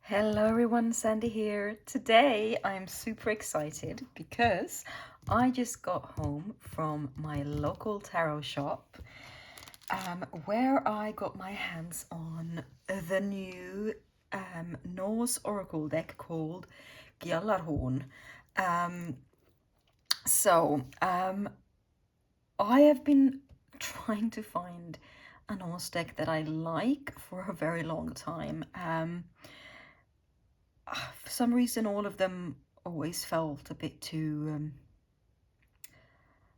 Hello everyone, Sandy here. Today I'm super excited because I just got home from my local tarot shop where I got my hands on the new Norse oracle deck called Gjallarhorn. Um, so I have been trying to find a Norse deck that I like for a very long time. For some reason, all of them always felt a bit too,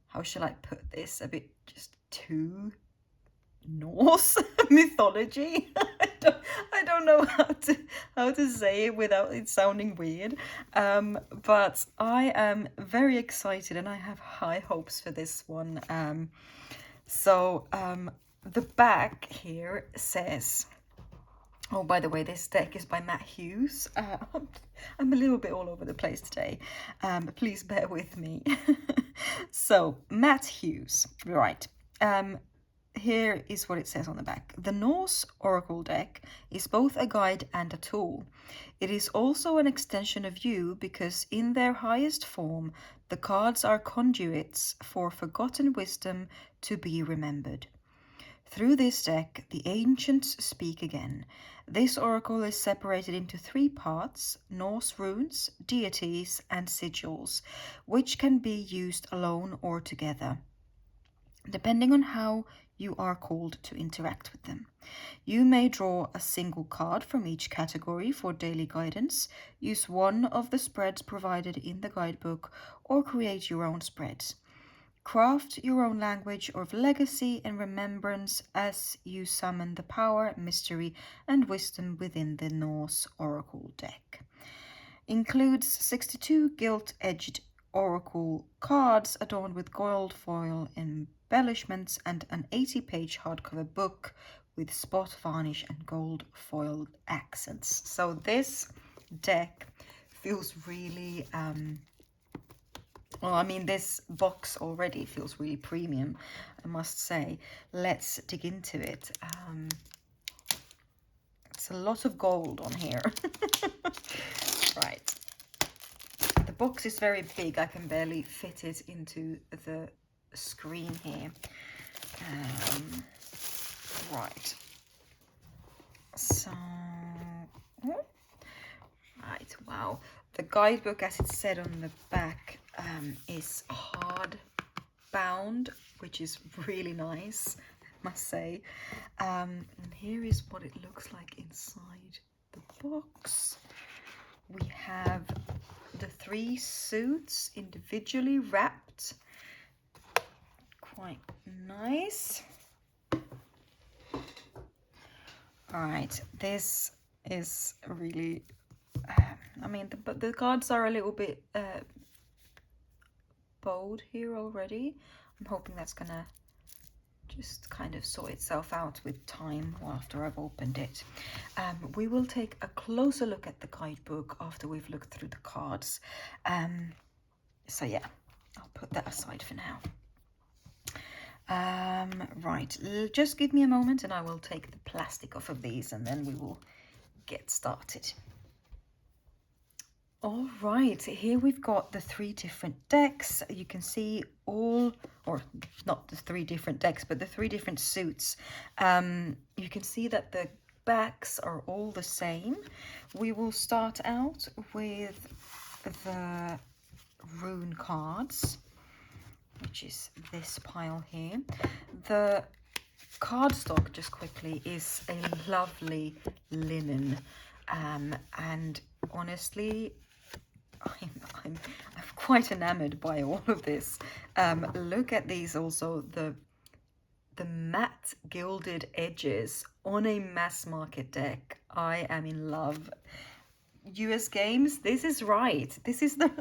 how shall I put this? A bit just too Norse mythology. I don't know how to say it without it sounding weird. But I am very excited and I have high hopes for this one. The back here says, oh, by the way, this deck is by Matt Hughes. I'm a little bit all over the place today. Please bear with me. So, Matt Hughes, right. Here is what it says on the back. The Norse Oracle deck is both a guide and a tool. It is also an extension of you because in their highest form, the cards are conduits for forgotten wisdom to be remembered. Through this deck, the ancients speak again. This oracle is separated into three parts: Norse runes, deities, and sigils, which can be used alone or together, depending on how you are called to interact with them. You may draw a single card from each category for daily guidance, use one of the spreads provided in the guidebook, or create your own spreads. Craft your own language of legacy and remembrance as you summon the power, mystery, and wisdom within the Norse Oracle deck. Includes 62 gilt-edged Oracle cards adorned with gold foil embellishments and an 80-page hardcover book with spot varnish and gold foiled accents. So this deck feels really well, I mean, this box already feels really premium, I must say. Let's dig into it. It's a lot of gold on here. Right. The box is very big. I can barely fit it into the screen here. Right. So, right, wow. The guidebook, as it said on the back, is hard bound, which is really nice, I must say. And here is what it looks like inside the box. We have the three suits individually wrapped. Quite nice. All right, this is really, I mean, the cards are a little bit bold here already. I'm hoping that's gonna just kind of sort itself out with time after I've opened it. We will take a closer look at the guidebook after we've looked through the cards. So yeah, I'll put that aside for now. Right, just give me a moment and I will take the plastic off of these and then we will get started. All right, here we've got the three different decks. You can see all, or not the three different decks, but the three different suits. You can see that the backs are all the same. We will start out with the rune cards, which is this pile here. The cardstock, just quickly, is a lovely linen, and honestly, I'm quite enamored by all of this. Look at these also, the matte gilded edges on a mass market deck. I am in love. US Games, this is right. This is the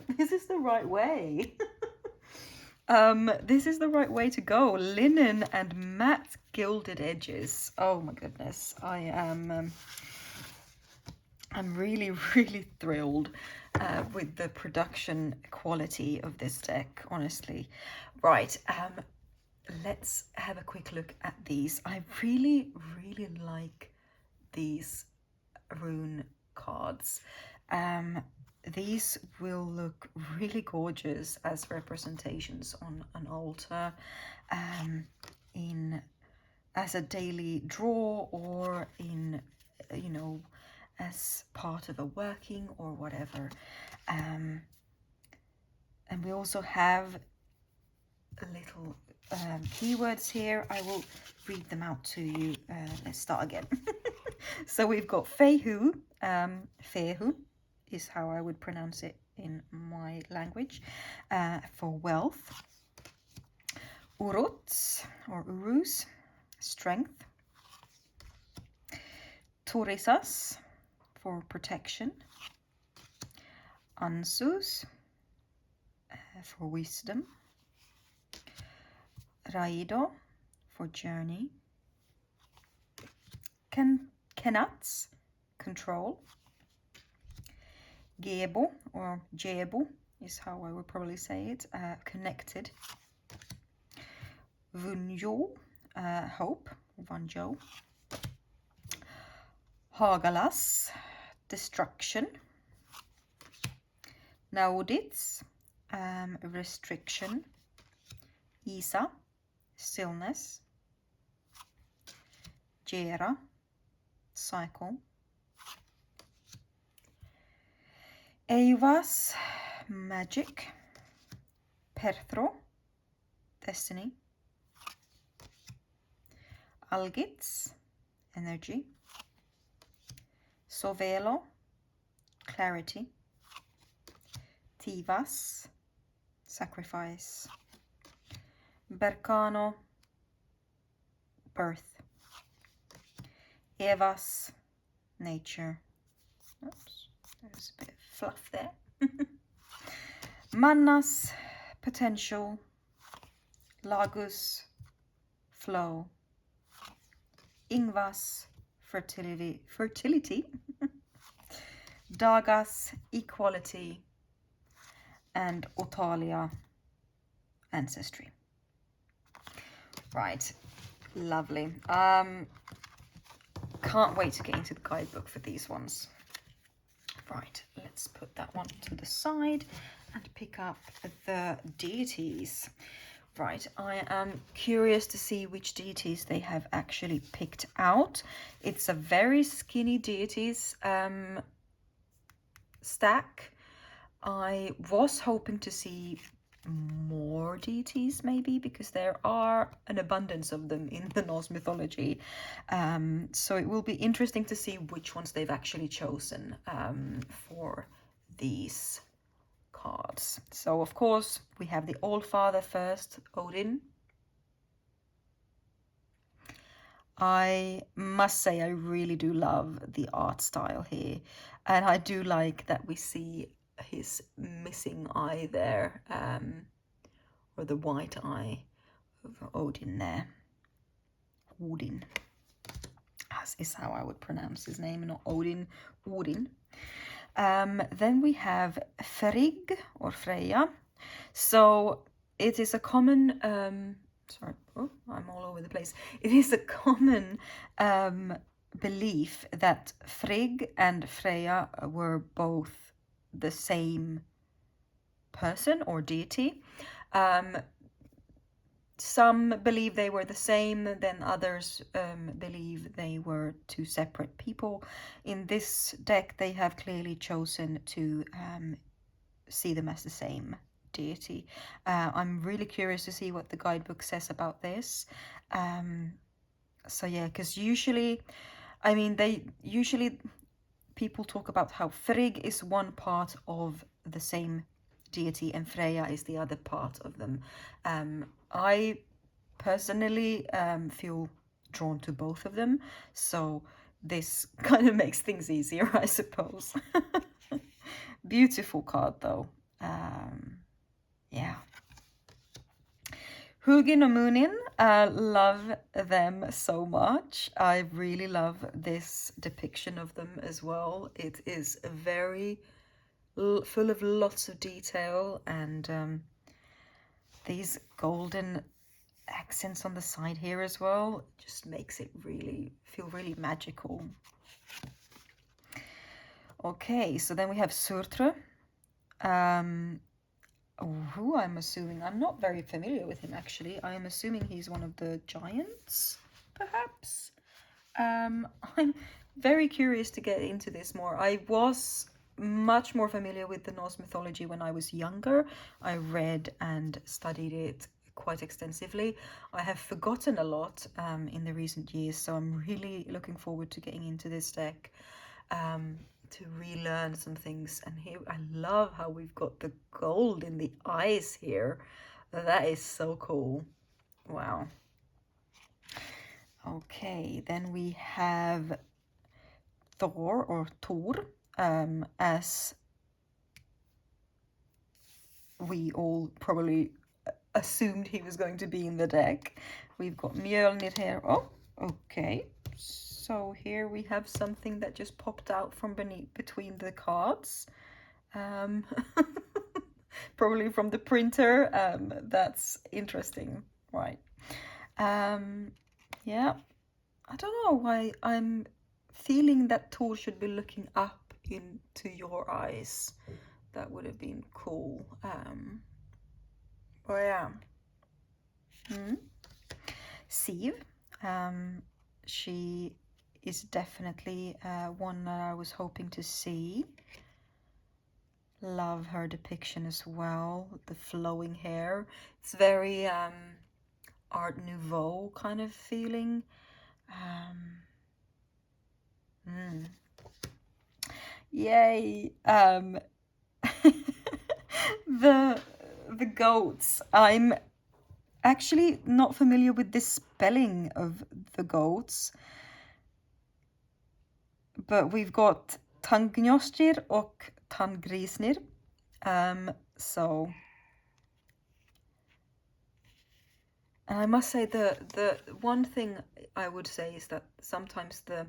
right way. This is the right way to go. Linen and matte gilded edges. Oh my goodness. I'm really, really thrilled with the production quality of this deck, honestly. Right, let's have a quick look at these. I really, really like these rune cards. These will look really gorgeous as representations on an altar, as a daily draw, or in, you know, as part of a working or whatever. And we also have little keywords here. I will read them out to you. Let's start again. So we've got Fehu, Fehu is how I would pronounce it in my language, for wealth. Uruts or Urus, strength. Turisas for protection. Ansus for wisdom. Raido for journey. Kenats, control. Gebo or Jebu is how I would probably say it, connected. Vunjo, hope, Vanjo. Hagalas, destruction. Naudits, restriction. Isa, stillness. Jera, cycle. Eivas, magic. Perthro, destiny. Algits, energy. Sovelo, clarity. Tivas, sacrifice. Berkano, birth. Evas, nature. Oops, there's a bit of fluff there. Mannas, potential. Lagus, flow. Ingvas, fertility. Dagas, equality. And Otalia, ancestry. Right, lovely. Can't wait to get into the guidebook for these ones. Right, let's put that one to the side and pick up the deities. Right, I am curious to see which deities they have actually picked out. It's a very skinny deities stack. I was hoping to see more deities maybe, because there are an abundance of them in the Norse mythology. So it will be interesting to see which ones they've actually chosen for these cards. So of course we have the Allfather first, Odin. I must say I really do love the art style here, and I do like that we see his missing eye there, or the white eye of Odin there. Odin, as is how I would pronounce his name, not Odin, Odin. Then we have Frigg or Freya. So it is a common, sorry, oh, I'm all over the place. It is a common belief that Frigg and Freya were both the same person or deity. Some believe they were the same, then others believe they were two separate people. In this deck, they have clearly chosen to see them as the same deity. I'm really curious to see what the guidebook says about this. So yeah, because usually, I mean, people talk about how Frigg is one part of the same deity and Freya is the other part of them. I personally feel drawn to both of them, so this kind of makes things easier, I suppose. Beautiful card though. Yeah. Hugin or Munin, love them so much. I really love this depiction of them as well. It is very full of lots of detail, and these golden accents on the side here as well just makes it really feel really magical. Okay, so then we have Surtre, who I'm assuming, I'm not very familiar with him actually. I am assuming he's one of the giants, perhaps. I'm very curious to get into this more. I was much more familiar with the Norse mythology when I was younger. I read and studied it quite extensively. I have forgotten a lot in the recent years, so I'm really looking forward to getting into this deck to relearn some things. And here, I love how we've got the gold in the eyes here. That is so cool. Wow. Okay, then we have Thor or Thor, as we all probably assumed he was going to be in the deck. We've got Mjolnir here. Oh, okay. So here we have something that just popped out from between the cards. Probably from the printer. That's interesting, right? Yeah, I don't know why I'm feeling that Thor should be looking up into your eyes. That would have been cool. Oh yeah. Siv, she is definitely one that I was hoping to see. Love her depiction as well. The flowing hair. It's very Art Nouveau kind of feeling. Yay. The goats. I'm actually not familiar with the spelling of the goats, but we've got Tangnjostir och Tangrisnir. So, and I must say the one thing I would say is that sometimes the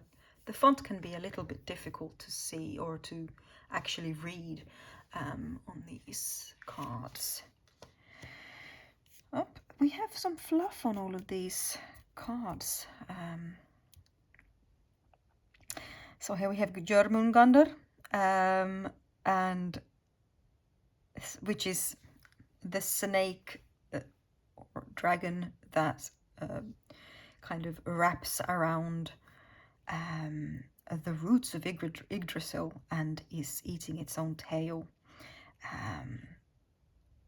font can be a little bit difficult to see or to actually read on these cards. Oh, we have some fluff on all of these cards. So here we have Jörmungandr, and which is the snake or dragon that kind of wraps around the roots of Yggdrasil and is eating its own tail.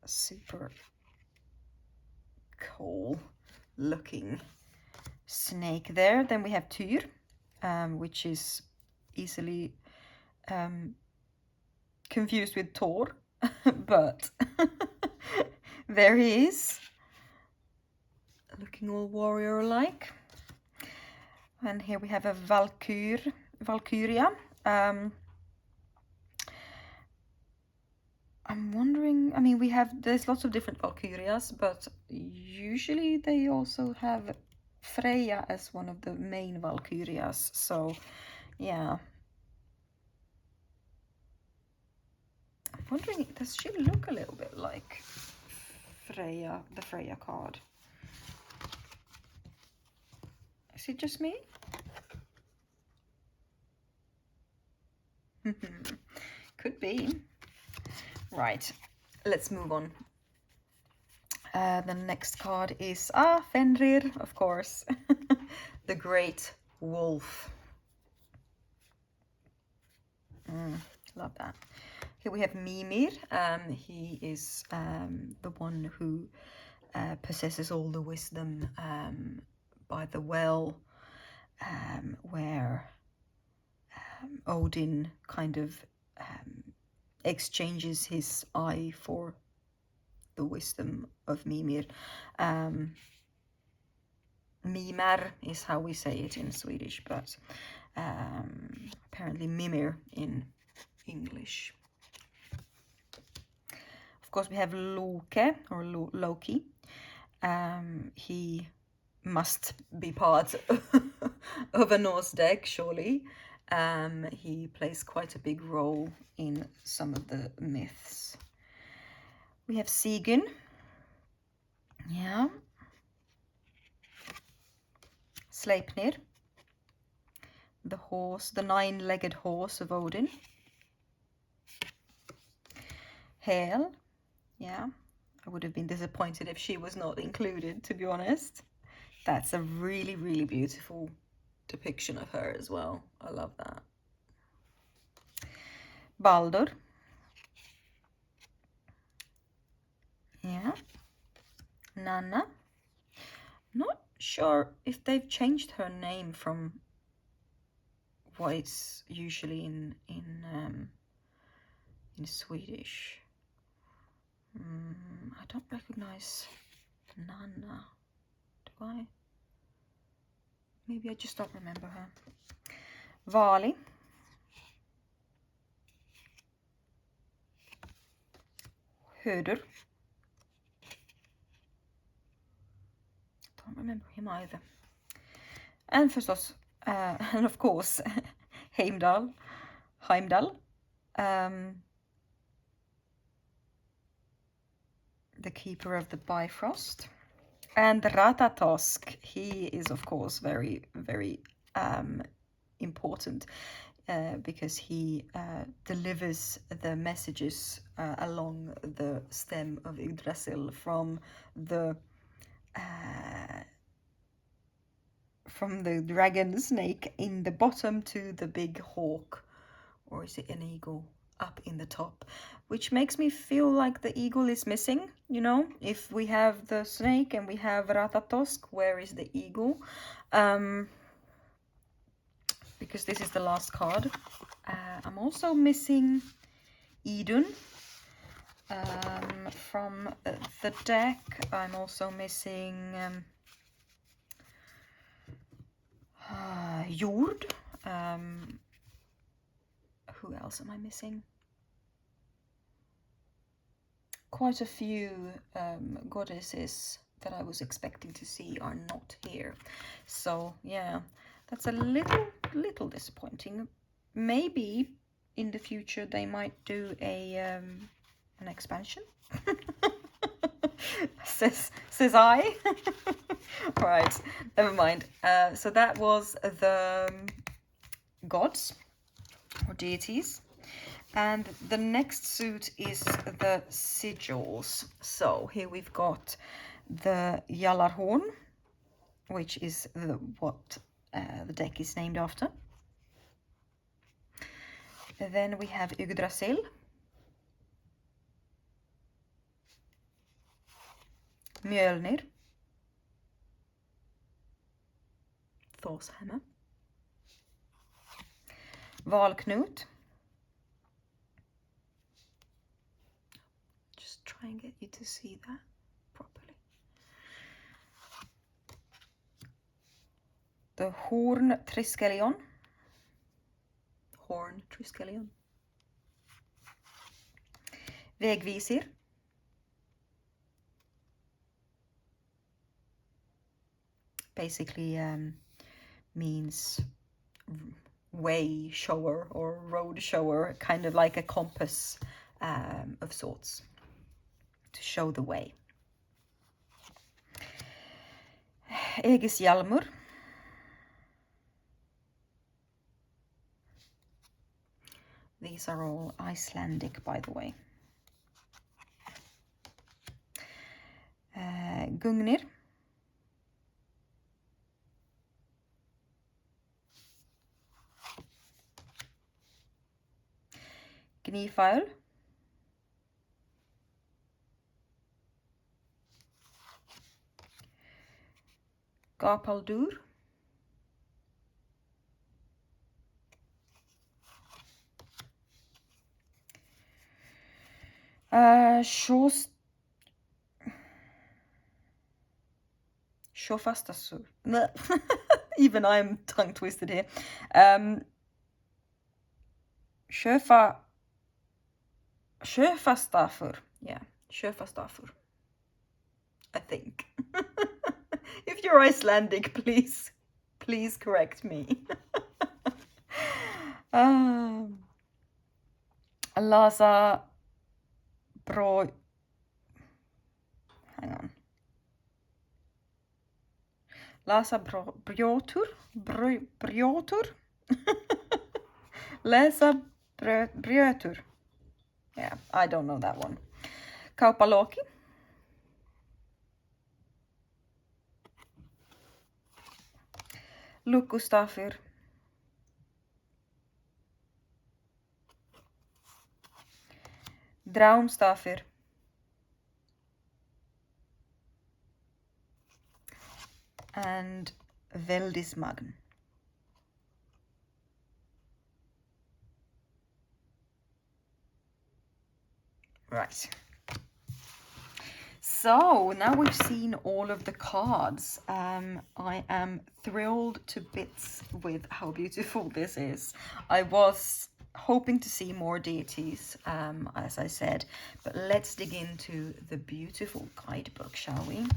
Super cool looking snake there. Then we have Tyr, which is easily confused with Thor, but there he is, looking all warrior-like. And here we have a Valkyria. I'm wondering, I mean, there's lots of different Valkyrias, but usually they also have Freya as one of the main Valkyrias, so yeah. I'm wondering, does she look a little bit like Freya, the Freya card? Is it just me? Could be. Right, let's move on. The next card is Fenrir, of course. The Great Wolf. Love that. Here we have Mimir. He is the one who possesses all the wisdom by the well, where Odin kind of exchanges his eye for the wisdom of Mimir. Mimar is how we say it in Swedish, but apparently Mimir in English. Of course, we have Loke, or Loki. He must be part of a Norse deck, surely. He plays quite a big role in some of the myths. We have Sigyn. Yeah. Sleipnir. The horse, the 9-legged horse of Odin. Hel. Yeah, I would have been disappointed if she was not included, to be honest. That's a really, really beautiful depiction of her as well. I love that. Baldur. Yeah. Nanna. Not sure if they've changed her name from what it's usually in Swedish. I don't recognize Nanna. Do I? Maybe I just don't remember her. Vali. Höder. Don't remember him either. And förstås, and of course, Heimdall. The keeper of the Bifrost. And Ratatosk, he is of course very, very important because he delivers the messages along the stem of Yggdrasil from the dragon snake in the bottom to the big hawk, or is it an eagle up in the top, which makes me feel like the eagle is missing. You know, if we have the snake and we have Ratatosk, where is the eagle? Because this is the last card. I'm also missing Idun from the deck. I'm also missing Jord. Who else am I missing? Quite a few goddesses that I was expecting to see are not here. So yeah, that's a little disappointing. Maybe in the future they might do a an expansion. says I. Right, never mind. So that was the gods or deities. And the next suit is the Sigils. So here we've got the Gjallarhorn, which is what the deck is named after. And then we have Yggdrasil. Mjölnir. Thor's hammer. Valknut. Just try and get you to see that properly. The Horn Triskelion. Horn Triskelion. Vägvisir. Basically means way shower or road shower, kind of like a compass of sorts to show the way. Egishjalmur. These are all Icelandic, by the way. Gungnir. Gnifaul. Gapaldur. Shofastasur. Even I'm tongue twisted here. Shofastafur. Yeah, Shofastafur. I think. If you're Icelandic, please correct me. Lasa Bro. Hang on. Lasa Brjotur. Brjotur. Läsa Brjötur. Yeah, I don't know that one. Kaupaloki. Lukkustafir. Draumstafir. And Veldismagn. Right. So now we've seen all of the cards. I am thrilled to bits with how beautiful this is. I was hoping to see more deities, as I said, but let's dig into the beautiful guidebook, shall we?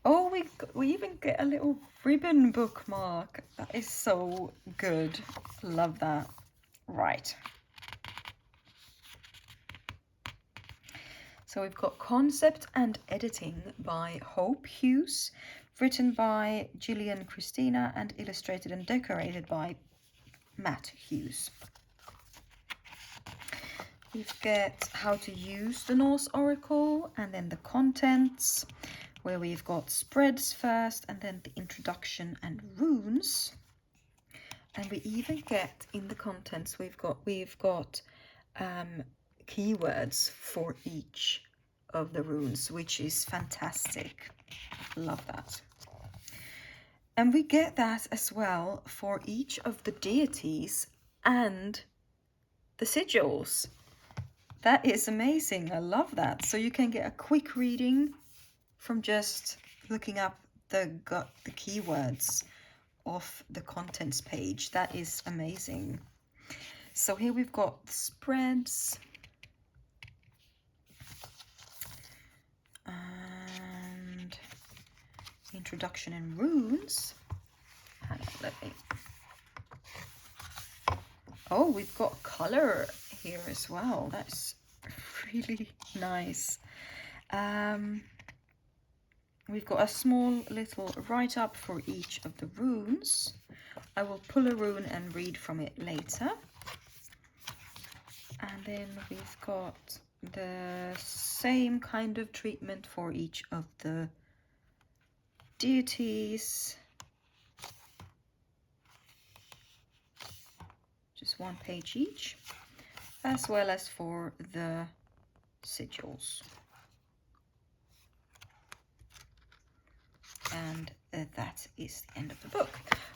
Oh, we even get a little ribbon bookmark. That is so good. Love that. Right. So we've got Concept and Editing by Hope Hughes, written by Gillian Christina and illustrated and decorated by Matt Hughes. We've got how to use the Norse Oracle, and then the contents, where we've got spreads first and then the introduction and runes. And we even get in the contents, we've got keywords for each of the runes, which is fantastic. Love that. And we get that as well for each of the deities and the sigils. That is amazing. I love that. So you can get a quick reading from just looking up the keywords of the contents page. That is amazing. So here we've got the spreads. And introduction and runes. Hang on, let me... Oh, we've got color here as well. That's really nice. We've got a small little write-up for each of the runes. I will pull a rune and read from it later. And then we've got the same kind of treatment for each of the deities. Just one page each, as well as for the sigils. And that is the end of the book.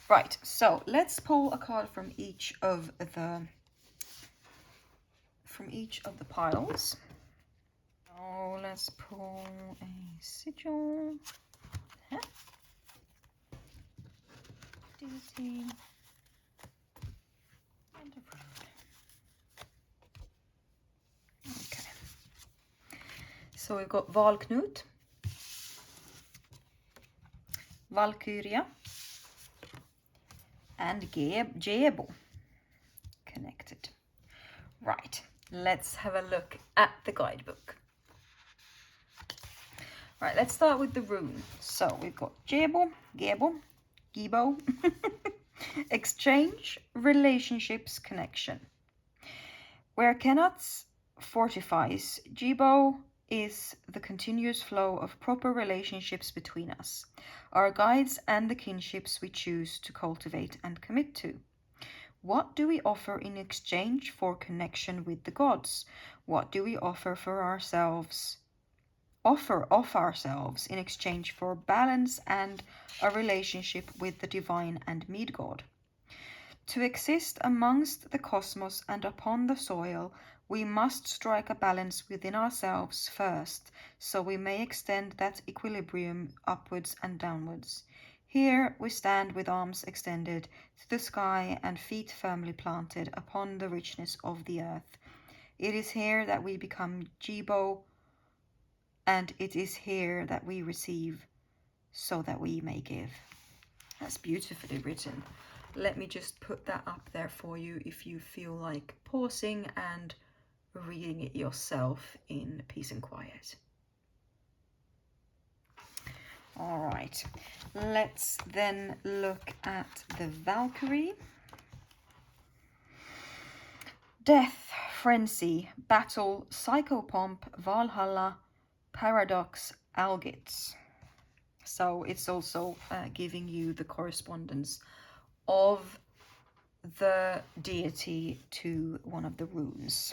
Right, so let's pull a card from each of the piles. Oh, let's pull a sigil. Deity. And a rune. Okay. So we've got Valknut, Valkyria, and Jebo connected. Right, let's have a look at the guidebook. Right, let's start with the rune. So we've got Gebo, exchange, relationships, connection. Where cannot fortifies, Gebo is the continuous flow of proper relationships between us, our guides and the kinships we choose to cultivate and commit to. What do we offer in exchange for connection with the gods? What do we offer for ourselves? Offer of ourselves in exchange for balance and a relationship with the divine and Midgård. To exist amongst the cosmos and upon the soil, we must strike a balance within ourselves first, so we may extend that equilibrium upwards and downwards. Here we stand with arms extended to the sky and feet firmly planted upon the richness of the earth. It is here that we become Gebo, and it is here that we receive, so that we may give. That's beautifully written. Let me just put that up there for you if you feel like pausing and reading it yourself in peace and quiet. All right, let's then look at the Valkyrie. Death Frenzy, Battle, Psychopomp, Valhalla, Paradox, Algits. So it's also giving you the correspondence of the deity to one of the runes.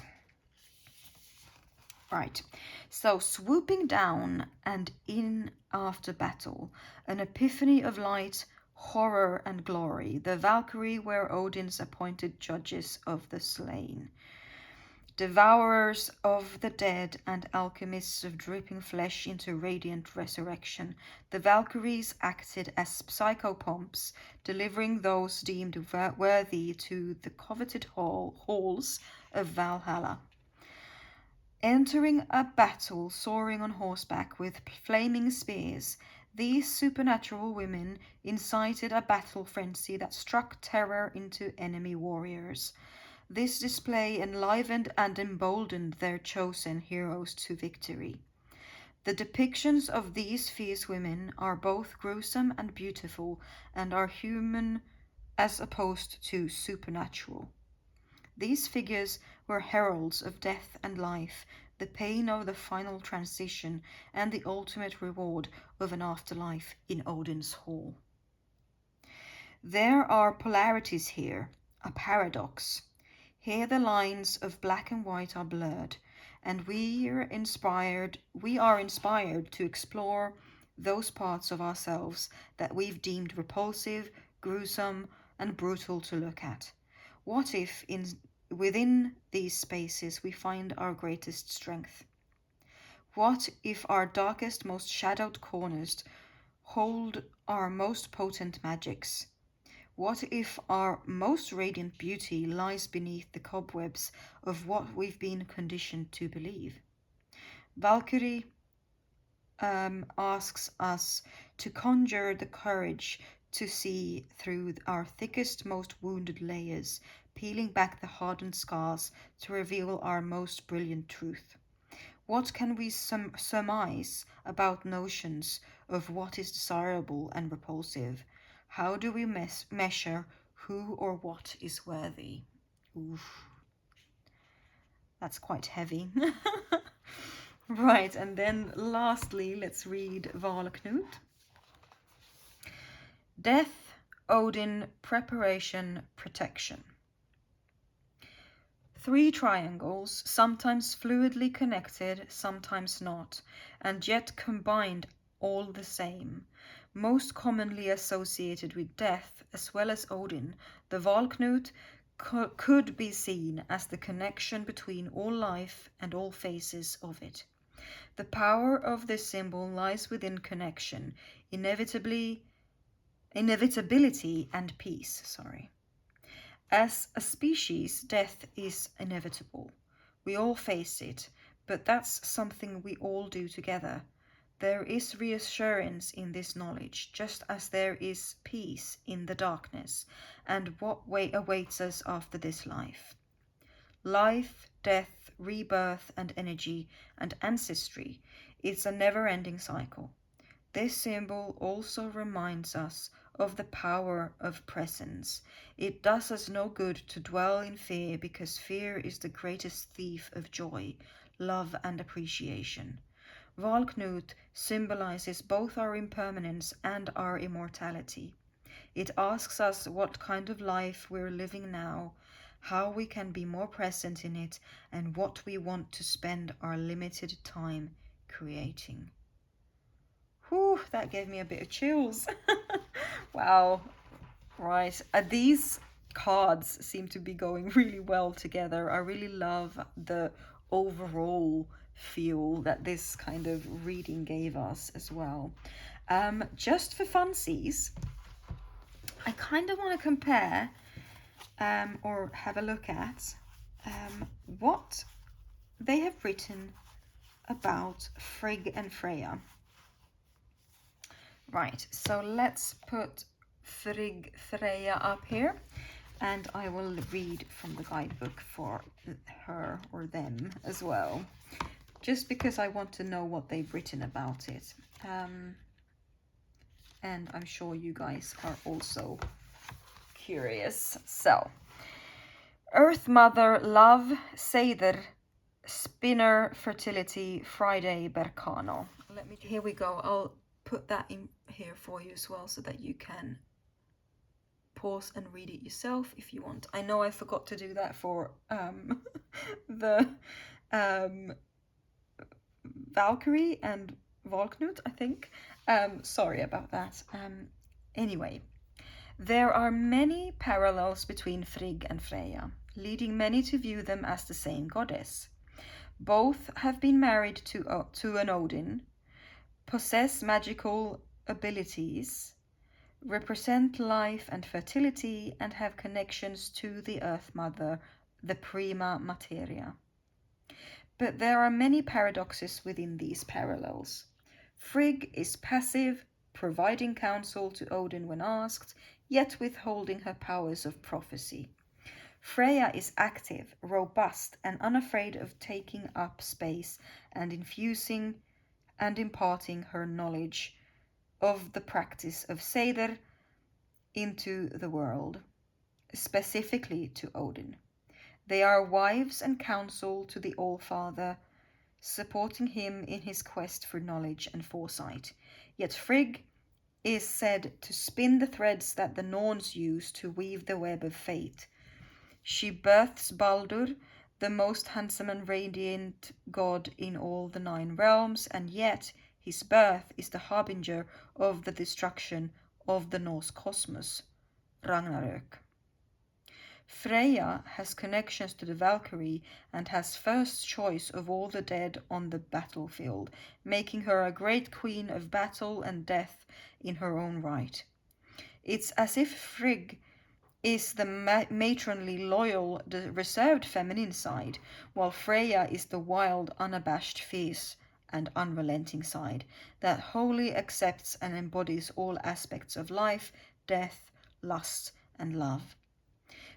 Right, so swooping down and in after battle, an epiphany of light, horror and glory, the Valkyrie were Odin's appointed judges of the slain. Devourers of the dead and alchemists of dripping flesh into radiant resurrection, the Valkyries acted as psychopomps, delivering those deemed worthy to the coveted halls of Valhalla. Entering a battle soaring on horseback with flaming spears, these supernatural women incited a battle frenzy that struck terror into enemy warriors. This display enlivened and emboldened their chosen heroes to victory. The depictions of these fierce women are both gruesome and beautiful, and are human as opposed to supernatural. These figures were heralds of death and life, the pain of the final transition, and the ultimate reward of an afterlife in Odin's hall. There are polarities here, a paradox. Here the lines of black and white are blurred, and we are inspired to explore those parts of ourselves that we've deemed repulsive, gruesome, and brutal to look at. What if within these spaces we find our greatest strength? What if our darkest, most shadowed corners hold our most potent magics? What if our most radiant beauty lies beneath the cobwebs of what we've been conditioned to believe? Valkyrie asks us to conjure the courage to see through our thickest, most wounded layers, peeling back the hardened scars to reveal our most brilliant truth. What can we surmise about notions of what is desirable and repulsive? How do we measure who or what is worthy? Oof. That's quite heavy. Right, and then lastly, let's read Valknut. Death, Odin, preparation, protection. 3 triangles, sometimes fluidly connected, sometimes not, and yet combined all the same. Most commonly associated with death, as well as Odin, the Valknut could be seen as the connection between all life and all phases of it. The power of this symbol lies within connection, inevitability and peace. As a species, death is inevitable. We all face it, but that's something we all do together. There is reassurance in this knowledge, just as there is peace in the darkness, and what awaits us after this life. Life, death, rebirth, and energy, and ancestry. It's a never-ending cycle. This symbol also reminds us of the power of presence. It does us no good to dwell in fear, because fear is the greatest thief of joy, love, and appreciation. Valknut symbolizes both our impermanence and our immortality. It asks us what kind of life we're living now, how we can be more present in it, and what we want to spend our limited time creating. Whew, that gave me a bit of chills. Wow. Right. These cards seem to be going really well together. I really love the overall feel that this kind of reading gave us as well. Just for funsies, I kind of want to compare or have a look at what they have written about Frigg and Freya. Right, so let's put Frigg Freya up here, and I will read from the guidebook for her or them as well, just because I want to know what they've written about it. And I'm sure you guys are also curious. So, Earth Mother, Love, Seidr, Spinner, Fertility, Friday, Berkano. Here we go. I'll put that in here for you as well so that you can pause and read it yourself if you want. I know I forgot to do that for the Valkyrie and Volknut, I think. Sorry about that. Anyway, there are many parallels between Frigg and Freya, leading many to view them as the same goddess. Both have been married to an Odin, possess magical abilities, represent life and fertility, and have connections to the Earth Mother, the prima materia. But there are many paradoxes within these parallels. Frigg is passive, providing counsel to Odin when asked, yet withholding her powers of prophecy. Freya is active, robust, and unafraid of taking up space and infusing and imparting her knowledge of the practice of Seidr into the world, specifically to Odin. They are wives and counsel to the All-Father, supporting him in his quest for knowledge and foresight. Yet Frigg is said to spin the threads that the Norns use to weave the web of fate. She births Baldur, the most handsome and radiant god in all the 9 realms, and yet his birth is the harbinger of the destruction of the Norse cosmos, Ragnarök. Freya has connections to the Valkyrie and has first choice of all the dead on the battlefield, making her a great queen of battle and death in her own right. It's as if Frigg is the matronly, loyal, the reserved feminine side, while Freya is the wild, unabashed, fierce, and unrelenting side that wholly accepts and embodies all aspects of life, death, lust, and love.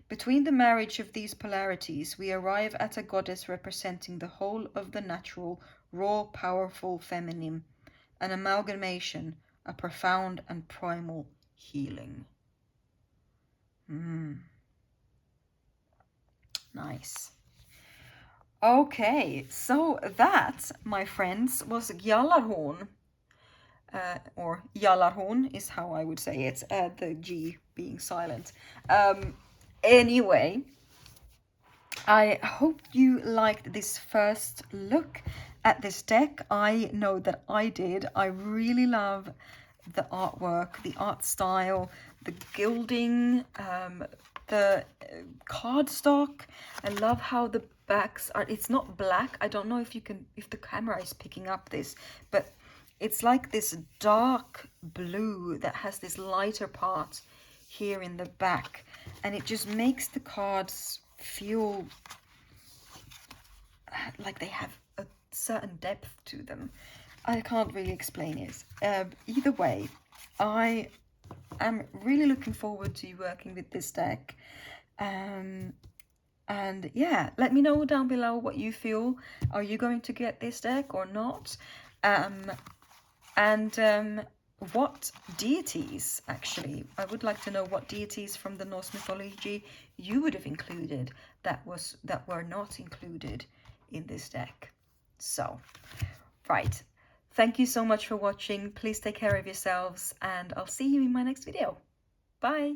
Between the marriage of these polarities, we arrive at a goddess representing the whole of the natural, raw, powerful feminine, an amalgamation, a profound and primal healing. Nice. Okay, so that, my friends, was Gjallarhorn. Or Gjallarhorn is how I would say it, the G being silent. Anyway, I hope you liked this first look at this deck. I know that I did. I really love the artwork, the art style, the gilding, the cardstock. I love how the backs are, it's not black. I don't know if the camera is picking up this, but it's like this dark blue that has this lighter part here in the back, and it just makes the cards feel like they have a certain depth to them. I can't really explain it. Either way, I am really looking forward to working with this deck. And yeah, let me know down below what you feel. Are you going to get this deck or not? What deities, actually, I would like to know what deities from the Norse mythology you would have included that were not included in this deck. So, right. Thank you so much for watching. Please take care of yourselves, and I'll see you in my next video. Bye!